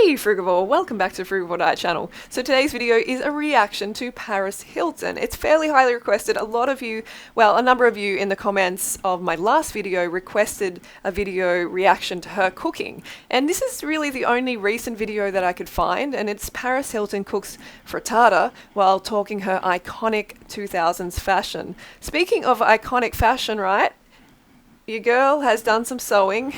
Hey Frugivore, welcome back to the Frugivore Diet channel. So today's video is a reaction to Paris Hilton. It's fairly highly requested. A lot of you, well, a number of you in the comments of my last video requested a video reaction to her cooking. And this is really the only recent video that I could find, and it's Paris Hilton cooks frittata while talking her iconic 2000s fashion. Speaking of iconic fashion, right? Your girl has done some sewing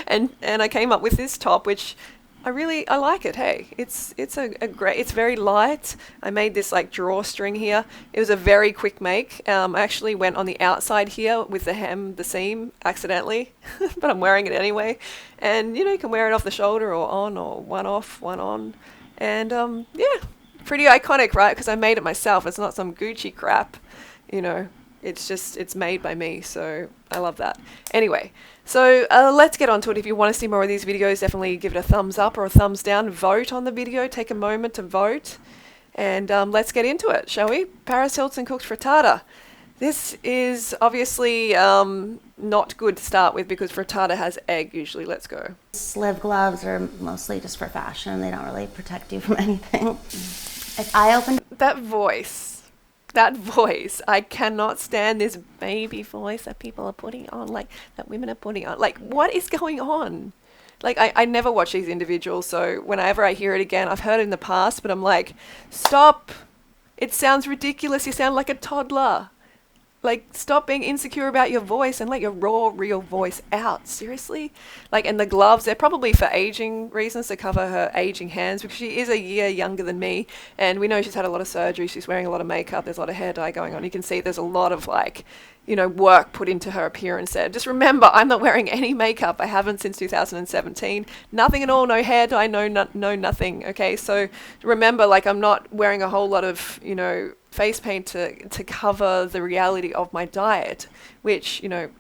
and I came up with this top, which I like it. Hey, it's a great, it's very light. I made this like drawstring here. It was a very quick make. I actually went on the outside here with the seam accidentally, but I'm wearing it anyway. And you know, you can wear it off the shoulder or on, or one off, one on. And yeah, pretty iconic, right? Because I made it myself. It's not some Gucci crap, you know. It's made by me, so I love that. Anyway, so let's get on to it. If you want to see more of these videos, definitely give it a thumbs up or a thumbs down. Vote on the video. Take a moment to vote. And let's get into it, shall we? Paris Hilton cooked frittata. This is obviously not good to start with because frittata has egg usually. Let's go. Sleeve gloves are mostly just for fashion. They don't really protect you from anything. If I opened that voice, I cannot stand this baby voice that people are putting on, like, that women are putting on. Like, what is going on? Like, I never watch these individuals, so whenever I hear it again, I've heard it in the past, but I'm like, stop. It sounds ridiculous. You sound like a toddler. Like, stop being insecure about your voice and let your raw, real voice out. Seriously? Like, and the gloves, they're probably for aging reasons, to cover her aging hands, because she is a year younger than me. And we know she's had a lot of surgery. She's wearing a lot of makeup. There's a lot of hair dye going on. You can see there's a lot of, like, you know, work put into her appearance there. Just remember, I'm not wearing any makeup. I haven't since 2017. Nothing at all. No hair dye, no nothing. Okay, so remember, like, I'm not wearing a whole lot of, you know, face paint to cover the reality of my diet, which, you know,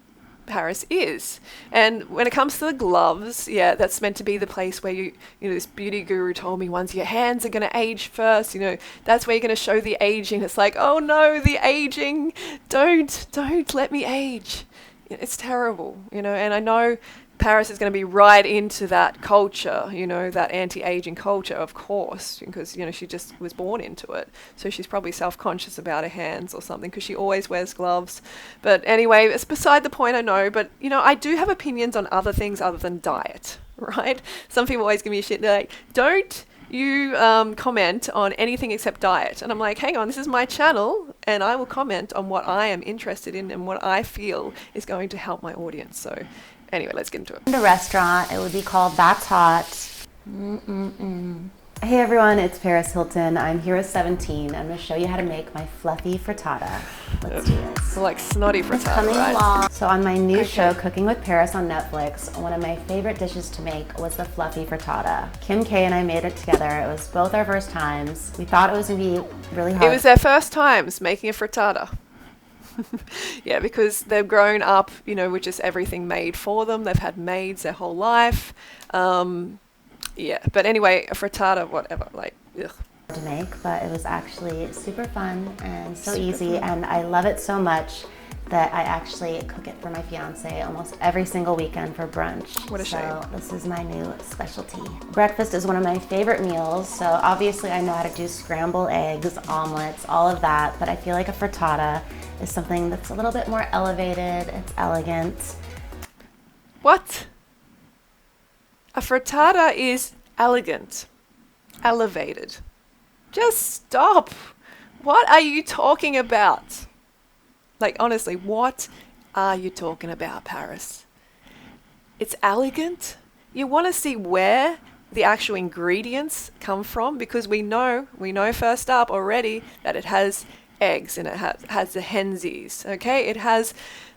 Paris is. And when it comes to the gloves, yeah, that's meant to be the place where you know, this beauty guru told me once, your hands are going to age first, you know, that's where you're going to show the aging. It's like, oh no, the aging, don't let me age. It's terrible, you know. And I know Paris is going to be right into that culture, you know, that anti-aging culture, of course, because, you know, she just was born into it. So she's probably self-conscious about her hands or something, because she always wears gloves. But anyway, it's beside the point, I know. But, you know, I do have opinions on other things other than diet, right? Some people always give me shit. They're like, don't you comment on anything except diet. And I'm like, hang on, this is my channel, and I will comment on what I am interested in and what I feel is going to help my audience. So anyway, let's get into it. in a restaurant, it would be called That's Hot. Hey everyone, it's Paris Hilton. I'm here with 17. I'm going to show you how to make my fluffy frittata. Let's do this. Like snotty frittata, It's coming right? along. So on my new show, Cooking with Paris on Netflix, one of my favorite dishes to make was the fluffy frittata. Kim K and I made it together. It was both our first times. We thought it was going to be really hard. It was their first times making a frittata. Yeah, because they've grown up, you know, with just everything made for them. They've had maids their whole life. Yeah, but anyway, a frittata, whatever, like, ugh. To make, but it was actually super fun and so easy, and I love it so much that I actually cook it for my fiance almost every single weekend for brunch. What a shame. So this is my new specialty. Breakfast is one of my favorite meals, so obviously I know how to do scrambled eggs, omelets, all of that, but I feel like a frittata is something that's a little bit more elevated, it's elegant. What? A frittata is elegant, elevated. Just stop. What are you talking about? Like, honestly, what are you talking about, Paris? It's elegant? You want to see where the actual ingredients come from? Because we know first up already that it has eggs and it has the hensies, okay? It has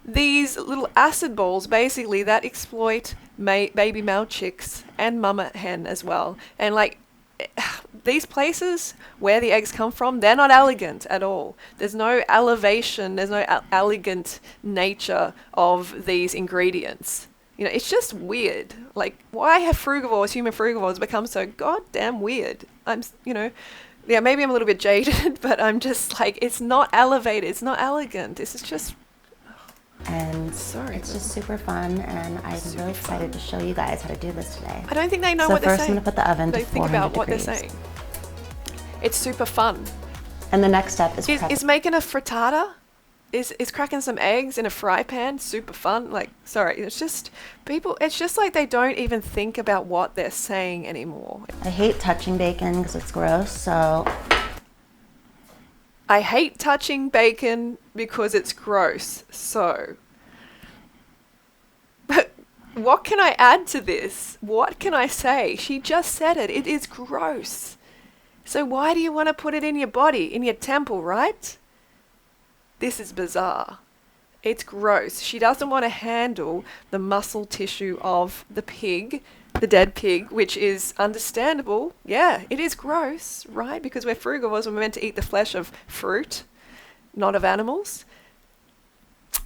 these little acid balls, basically, that exploit baby male chicks and mama hen as well. And, like, these places where the eggs come from, they're not elegant at all. There's no elevation, there's no elegant nature of these ingredients. You know, it's just weird. Like, why have human frugivores, become so goddamn weird? You know, yeah, maybe I'm a little bit jaded, but I'm just like, it's not elevated, it's not elegant. This is just... And Sorry, it's just super fun, and I'm really excited to show you guys how to do this today. I don't think they know So what they're first I'm saying. gonna put the oven to They think 400 about what they're degrees. saying. It's super fun. And the next step is prep. Is making a frittata, is cracking some eggs in a fry pan super fun? Like, sorry, it's just people. It's just like they don't even think about what they're saying anymore. I hate touching bacon because it's gross, so I hate touching bacon because it's gross. So, but what can I add to this? What can I say? She just said it. It is gross. So why do you want to put it in your body, in your temple, right? This is bizarre. It's gross. She doesn't want to handle the muscle tissue of the pig, the dead pig, which is understandable. Yeah, it is gross, right? Because we're frugivores and we're meant to eat the flesh of fruit, not of animals.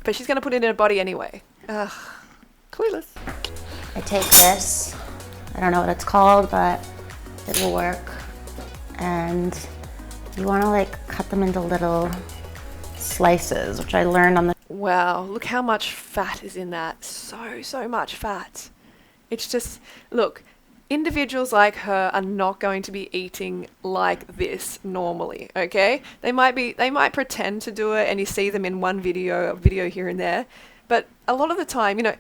But she's going to put it in her body anyway. Ugh, clueless. I take this, I don't know what it's called, but it will work. And you want to like cut them into little slices, which I learned on the Wow, look how much fat is in that. So much fat. It's just, look, individuals like her are not going to be eating like this normally, okay? They might pretend to do it and you see them in one video, a video here and there. But a lot of the time, you know,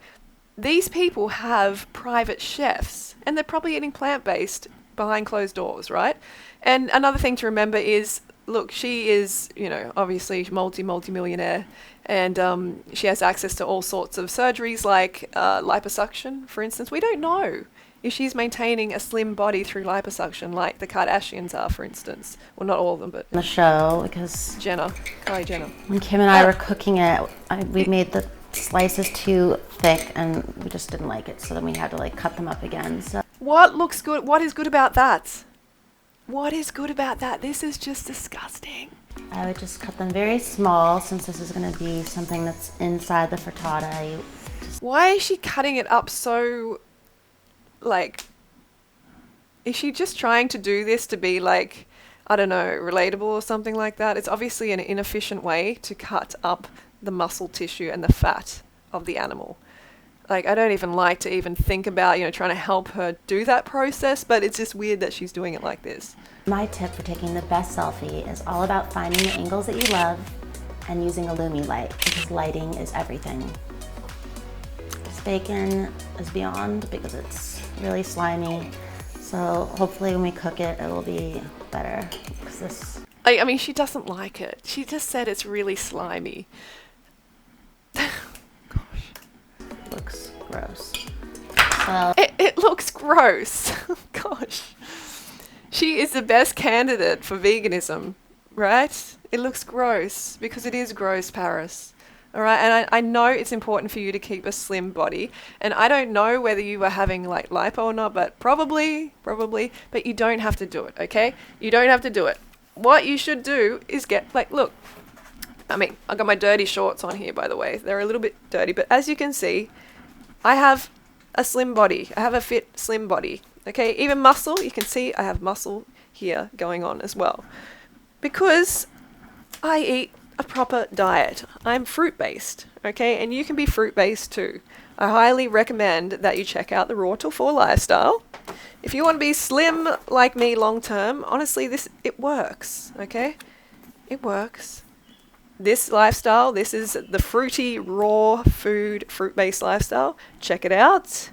these people have private chefs and they're probably eating plant-based behind closed doors, right? And another thing to remember is, look, she is, you know, obviously multi-millionaire, and she has access to all sorts of surgeries like liposuction, for instance. We don't know if she's maintaining a slim body through liposuction like the Kardashians are, for instance. Well, not all of them, but show, because Kylie Jenner. when Kim and I were cooking it, we made the slices too thick and we just didn't like it, so then we had to like cut them up again. So What looks good? What is good about that? What is good about that? This is just disgusting. I would just cut them very small, since this is going to be something that's inside the frittata. Why is she cutting it up so, like, is she just trying to do this to be like, I don't know, relatable or something like that? It's obviously an inefficient way to cut up the muscle tissue and the fat of the animal. Like, I don't even like to even think about, you know, trying to help her do that process, but it's just weird that she's doing it like this. My tip for taking the best selfie is all about finding the angles that you love and using a Lumi light, because lighting is everything. This bacon is beyond because it's really slimy, so hopefully when we cook it, it will be better. Because this, I mean, she doesn't like it. She just said it's really slimy. looks gross. So It looks gross. Gosh. She is the best candidate for veganism, right? It looks gross because it is gross, Paris. All right, and I know it's important for you to keep a slim body, and I don't know whether you were having like lipo or not, but probably, but you don't have to do it, okay? You don't have to do it. What you should do is get, like, look, I mean, I got my dirty shorts on here, by the way. They're a little bit dirty, but as you can see, I have a slim body. I have a fit, slim body. Okay, even muscle, you can see I have muscle here going on as well. Because I eat a proper diet. I'm fruit-based, okay? And you can be fruit-based too. I highly recommend that you check out the Raw Till 4 lifestyle. If you want to be slim like me long-term, honestly, it works, okay? It works. This lifestyle, this is the fruity, raw food, fruit-based lifestyle. Check it out.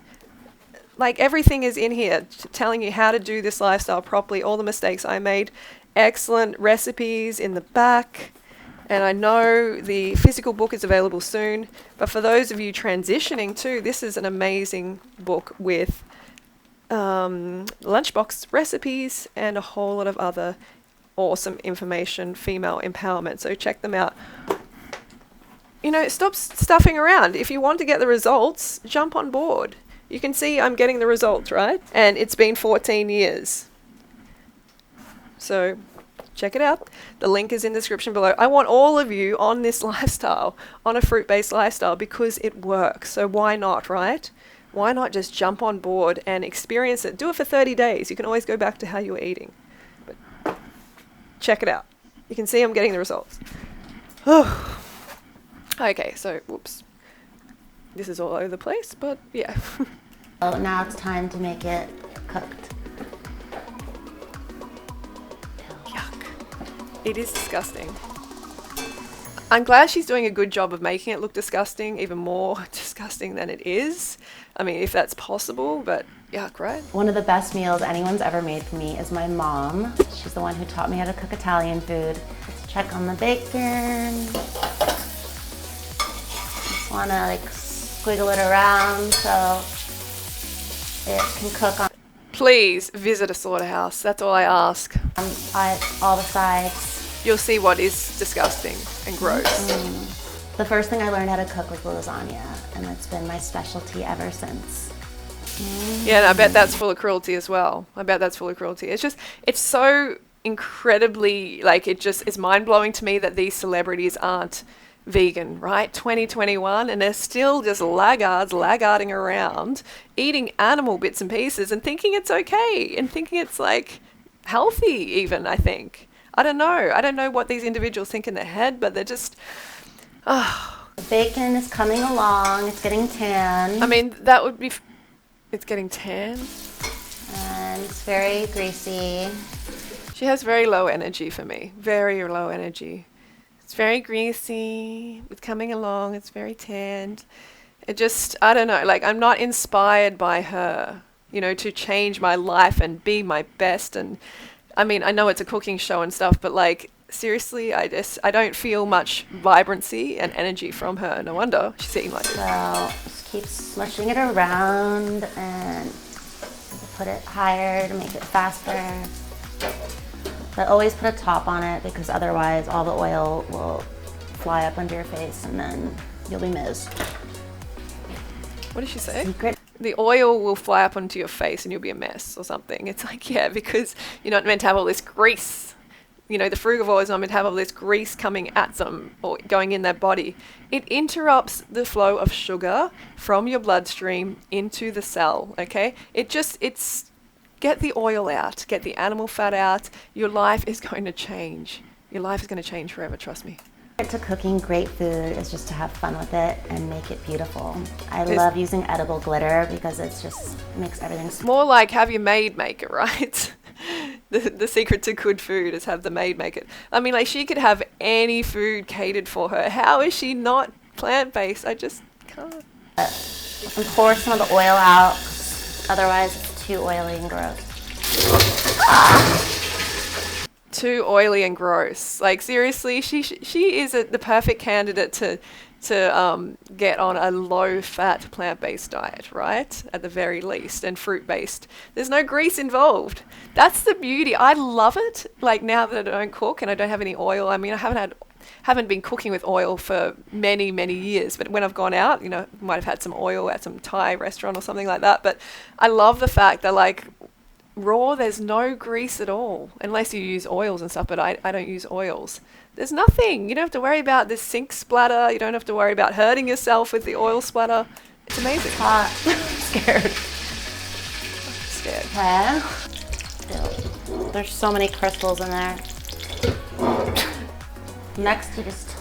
Like, everything is in here telling you how to do this lifestyle properly, all the mistakes I made. Excellent recipes in the back. And I know the physical book is available soon. But for those of you transitioning too, this is an amazing book with lunchbox recipes and a whole lot of other awesome information, female empowerment. So check them out. You know, stop stuffing around. If you want to get the results, jump on board. You can see I'm getting the results, right? And it's been 14 years. So check it out. The link is in the description below. I want all of you on this lifestyle, on a fruit-based lifestyle, because it works. So why not, right? Why not just jump on board and experience it? Do it for 30 days. You can always go back to how you were eating. But check it out. You can see I'm getting the results. Okay, so, whoops. This is all over the place, but yeah. So now it's time to make it cooked. Yuck. It is disgusting. I'm glad she's doing a good job of making it look disgusting, even more disgusting than it is. I mean, if that's possible, but yuck, right? One of the best meals anyone's ever made for me is my mom. She's the one who taught me how to cook Italian food. Let's check on the bacon. Just wanna like squiggle it around so it can cook on Please visit a slaughterhouse. That's all I ask. all the sides. You'll see what is disgusting and gross. The first thing I learned how to cook was lasagna, and it's been my specialty ever since. Yeah, and I bet that's full of cruelty as well. I bet that's full of cruelty. It's so incredibly, like, it's mind-blowing to me that these celebrities aren't vegan, right? 2021, and they're still just laggarding around, eating animal bits and pieces and thinking it's okay, and thinking it's, like, healthy even, I think. I don't know what these individuals think in their head, but they're just, The bacon is coming along, it's getting tan. I mean, that would be, it's getting tan. And it's very greasy. She has very low energy for me, very low energy. It's very greasy, it's coming along, it's very tanned. It just, I don't know, like, I'm not inspired by her, you know, to change my life and be my best. And I mean, I know it's a cooking show and stuff, but like, seriously, I don't feel much vibrancy and energy from her. No wonder she's eating like this. So just keep smushing it around and put it higher to make it faster. But always put a top on it, because otherwise all the oil will fly up under your face and then you'll be missed. What did she say? Secret. The oil will fly up onto your face and you'll be a mess or something. It's like, yeah, because you're not meant to have all this grease. You know, the frugivore is not meant to have all this grease coming at them or going in their body. It interrupts the flow of sugar from your bloodstream into the cell, okay? It's get the oil out, get the animal fat out. Your life is going to change. Your life is going to change forever, trust me. To cooking great food is just to have fun with it and make it beautiful. I love using edible glitter because it just makes everything more like have your maid make it, right? The secret to good food is have the maid make it. I mean, like, she could have any food catered for her. How is she not plant-based? I just can't. And pour some of the oil out, otherwise it's too oily and gross. Too oily and gross. Like, seriously, she is the perfect candidate to get on a low-fat plant-based diet, right? At the very least, and fruit-based. There's no grease involved. That's the beauty. I love it. Like, now that I don't cook and I don't have any oil. I mean, I haven't been cooking with oil for many, many years. But when I've gone out, you know, might have had some oil at some Thai restaurant or something like that. But I love the fact that, like, raw, there's no grease at all, unless you use oils and stuff, but I don't use oils. There's nothing. You don't have to worry about the sink splatter. You don't have to worry about hurting yourself with the oil splatter. It's amazing. Hot. Scared. Scared. Okay. There's so many crystals in there. Next, you just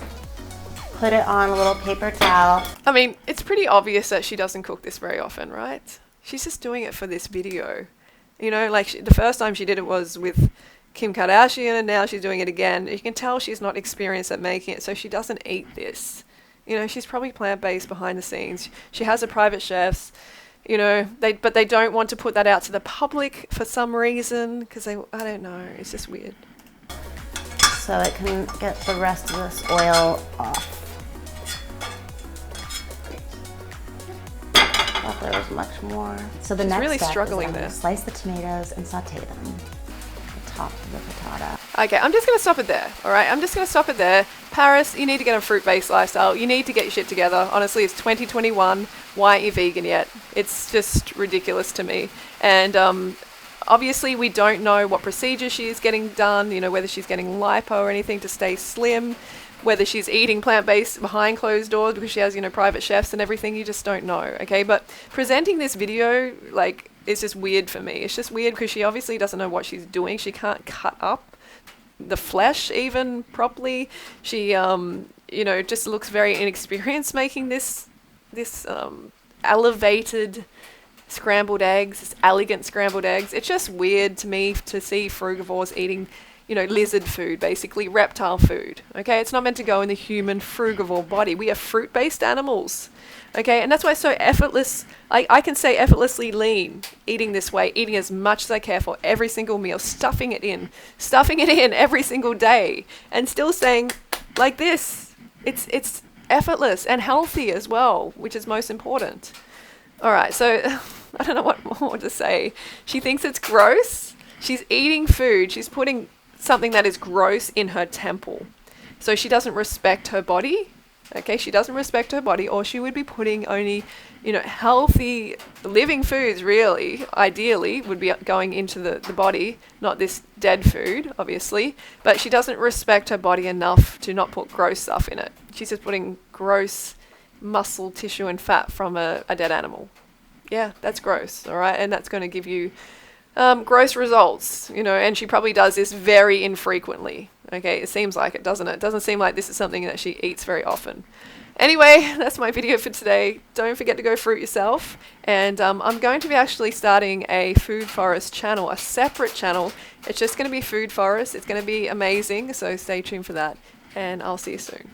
put it on a little paper towel. I mean, it's pretty obvious that she doesn't cook this very often, right? She's just doing it for this video. You know, like, the first time she did it was with Kim Kardashian, and now she's doing it again. You can tell she's not experienced at making it, so she doesn't eat this. You know, she's probably plant-based behind the scenes. She has a private chefs, you know, but they don't want to put that out to the public for some reason, because I don't know, it's just weird. So it can get the rest of this oil off. I thought there was much more. So the next really step struggling is there. Slice the tomatoes and saute them. The top of the frittata. Okay, I'm just going to stop it there, all right? I'm just going to stop it there. Paris, you need to get a fruit-based lifestyle. You need to get your shit together. Honestly, it's 2021. Why aren't you vegan yet? It's just ridiculous to me. And obviously, we don't know what procedure she's getting done, you know, whether she's getting lipo or anything to stay slim, whether she's eating plant-based behind closed doors because she has, you know, private chefs and everything. You just don't know, okay? But presenting this video, like, it's just weird for me. It's just weird because she obviously doesn't know what she's doing. She can't cut up the flesh even properly. She, you know, just looks very inexperienced making this this elevated scrambled eggs, this elegant scrambled eggs. It's just weird to me to see frugivores eating, lizard food, basically reptile food. Okay, it's not meant to go in the human frugivore body. We are fruit-based animals. Okay, and that's why it's so effortless. I can say effortlessly lean, eating this way, eating as much as I care for every single meal, stuffing it in every single day, and still saying like this. It's effortless and healthy as well, which is most important. All right, so I don't know what more to say. She thinks it's gross. She's eating food. She's putting something that is gross in her temple. So she doesn't respect her body. Okay, she doesn't respect her body, or she would be putting only, healthy living foods, really, ideally, would be going into the body, not this dead food, obviously. But she doesn't respect her body enough to not put gross stuff in it. She's just putting gross muscle, tissue, and fat from a dead animal. Yeah, that's gross, all right? And that's going to give you gross results, and she probably does this very infrequently. Okay, it seems like it, doesn't it? It doesn't seem like this is something that she eats very often. Anyway, that's my video for today. Don't forget to go fruit yourself. And I'm going to be actually starting a Food Forest channel, a separate channel. It's just going to be Food Forest. It's going to be amazing, so stay tuned for that. And I'll see you soon.